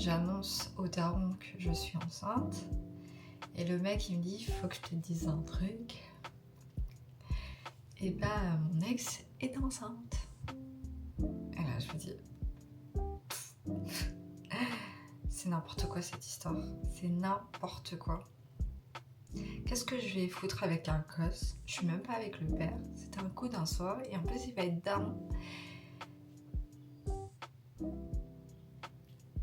j'annonce au daron que je suis enceinte. Et le mec il me dit, faut que je te dise un truc. Et bah mon ex est enceinte. Et là je me dis, c'est n'importe quoi cette histoire. C'est n'importe quoi. Qu'est-ce que je vais foutre avec un gosse? Je suis même pas avec le père. C'était un coup d'un soir et en plus il va être daron.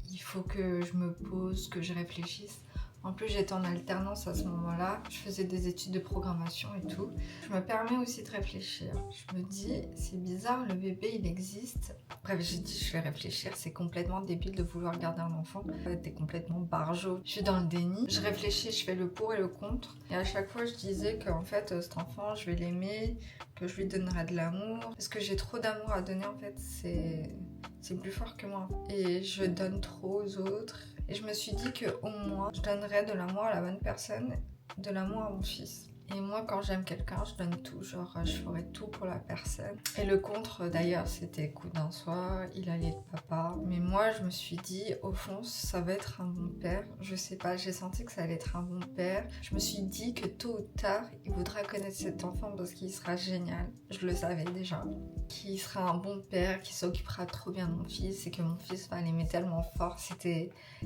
Il faut que je me pose, que je réfléchisse. En plus j'étais en alternance à ce moment-là, je faisais des études de programmation et tout. Je me permets aussi de réfléchir. Je me dis, c'est bizarre, le bébé il existe. Bref, j'ai dit je vais réfléchir, c'est complètement débile de vouloir garder un enfant. T'es complètement barjot. Je suis dans le déni, je réfléchis, je fais le pour et le contre. Et à chaque fois je disais qu'en fait cet enfant je vais l'aimer, que je lui donnerai de l'amour. Parce que j'ai trop d'amour à donner en fait, c'est plus fort que moi. Et je donne trop aux autres. Et je me suis dit qu'au moins, je donnerais de l'amour à la bonne personne, de l'amour à mon fils. Et moi, quand j'aime quelqu'un, je donne tout. Genre, je ferai tout pour la personne. Et le contre, d'ailleurs, c'était coup d'un soir. Il allait être papa. Mais moi, je me suis dit, au fond, ça va être un bon père. Je sais pas, j'ai senti que ça allait être un bon père. Je me suis dit que tôt ou tard, il voudra connaître cet enfant parce qu'il sera génial. Je le savais déjà. Qu'il sera un bon père, qu'il s'occupera trop bien de mon fils et que mon fils va l'aimer tellement fort.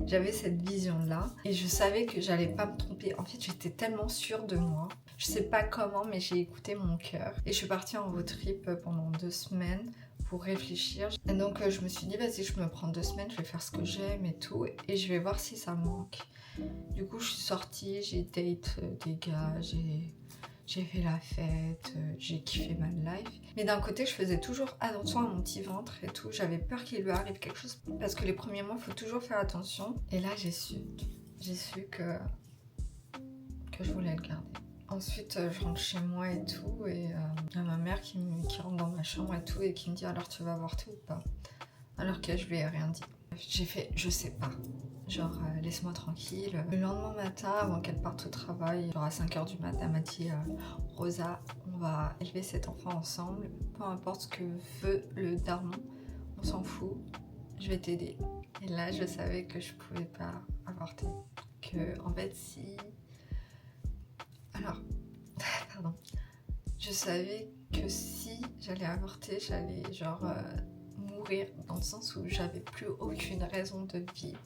J'avais cette vision-là et je savais que j'allais pas me tromper. En fait, j'étais tellement sûre de moi. Je sais pas comment, mais j'ai écouté mon cœur. Et je suis partie en road trip pendant 2 semaines pour réfléchir. Et donc je me suis dit, vas-y, je me prends 2 semaines, je vais faire ce que j'aime et tout. Et je vais voir si ça me manque. Du coup, je suis sortie, j'ai date des gars, j'ai fait la fête, j'ai kiffé ma life. Mais d'un côté, je faisais toujours attention à mon petit ventre et tout. J'avais peur qu'il lui arrive quelque chose. Parce que les premiers mois, il faut toujours faire attention. Et là, j'ai su que je voulais le garder. Ensuite, je rentre chez moi et tout. Et il y a ma mère qui rentre dans ma chambre et tout. Et qui me dit, alors tu vas avorter ou pas? Alors que je lui ai rien dit. J'ai fait, je sais pas. Genre, laisse-moi tranquille. Le lendemain matin, avant qu'elle parte au travail, genre à 5h du matin, elle m'a dit Rosa, on va élever cet enfant ensemble. Peu importe ce que veut le daron, on s'en fout. Je vais t'aider. Et là, je savais que je pouvais pas avorter. Que, en fait, si... Alors, pardon. Je savais que si j'allais avorter, j'allais genre mourir dans le sens où j'avais plus aucune raison de vivre.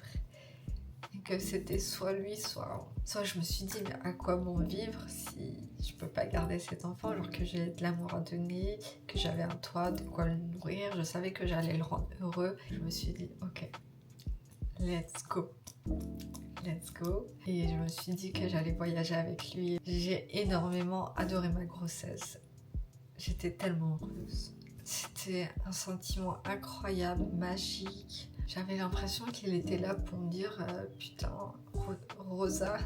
Et que c'était soit lui, soit je me suis dit, mais à quoi bon vivre si je peux pas garder cet enfant alors que j'ai de l'amour à donner, que j'avais un toit, de quoi le nourrir, je savais que j'allais le rendre heureux. Je me suis dit, ok, let's go. Let's go. Et je me suis dit que j'allais voyager avec lui. J'ai énormément adoré ma grossesse. J'étais tellement heureuse. C'était un sentiment incroyable, magique. J'avais l'impression qu'il était là pour me dire putain, Rosa,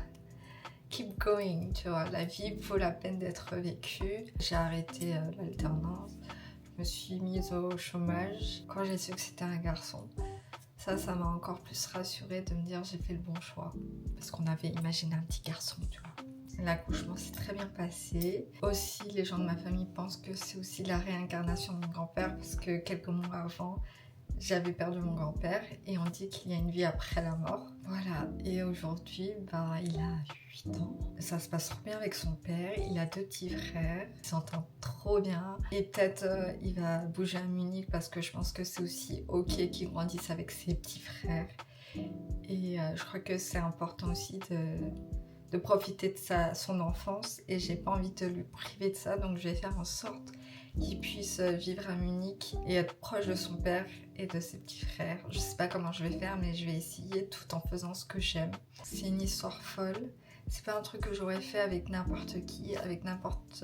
keep going, tu vois, la vie vaut la peine d'être vécue. J'ai arrêté l'alternance, je me suis mise au chômage. Quand j'ai su que c'était un garçon, ça m'a encore plus rassurée de me dire j'ai fait le bon choix. Parce qu'on avait imaginé un petit garçon, tu vois. L'accouchement s'est très bien passé. Aussi, les gens de ma famille pensent que c'est aussi la réincarnation de mon grand-père parce que quelques mois avant, j'avais perdu mon grand-père et on dit qu'il y a une vie après la mort. Voilà, et aujourd'hui, il a 8 ans. Ça se passe trop bien avec son père, il a 2 petits frères, il s'entend trop bien. Et peut-être il va bouger à Munich parce que je pense que c'est aussi ok qu'il grandisse avec ses petits frères. Et je crois que c'est important aussi de profiter de son enfance et j'ai pas envie de lui priver de ça, donc je vais faire en sorte qu'il puisse vivre à Munich et être proche de son père et de ses petits frères. Je sais pas comment je vais faire, mais je vais essayer tout en faisant ce que j'aime. C'est une histoire folle. C'est pas un truc que j'aurais fait avec n'importe qui, avec n'importe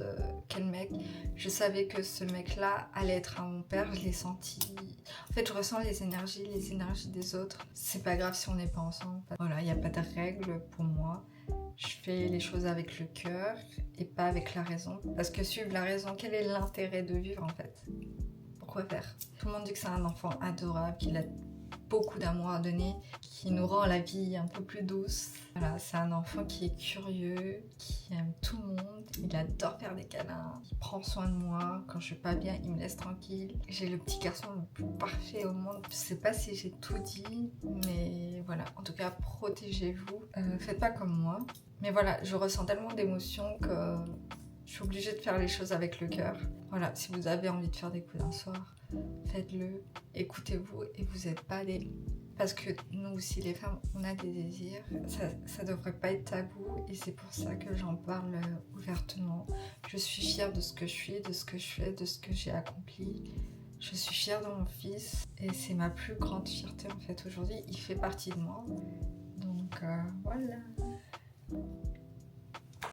quel mec. Je savais que ce mec-là allait être un bon père, je l'ai senti. En fait, je ressens les énergies des autres. C'est pas grave si on n'est pas ensemble. Voilà, il n'y a pas de règle pour moi. Je fais les choses avec le cœur et pas avec la raison. Parce que suivre la raison, quel est l'intérêt de vivre en fait? Pourquoi faire? Tout le monde dit que c'est un enfant adorable, qu'il a beaucoup d'amour à donner, qui nous rend la vie un peu plus douce. Voilà, c'est un enfant qui est curieux, qui aime tout le monde, il adore faire des câlins, il prend soin de moi, quand je suis pas bien, il me laisse tranquille. J'ai le petit garçon le plus parfait au monde. Je sais pas si j'ai tout dit, mais voilà, en tout cas, protégez-vous. Faites pas comme moi. Mais voilà, je ressens tellement d'émotions que je suis obligée de faire les choses avec le cœur. Voilà, si vous avez envie de faire des coups d'un soir, faites-le, écoutez-vous et vous n'êtes pas des... Parce que nous aussi les femmes, on a des désirs, ça devrait pas être tabou et c'est pour ça que j'en parle ouvertement. Je suis fière de ce que je suis, de ce que je fais, de ce que j'ai accompli. Je suis fière de mon fils et c'est ma plus grande fierté en fait aujourd'hui. Il fait partie de moi, donc voilà.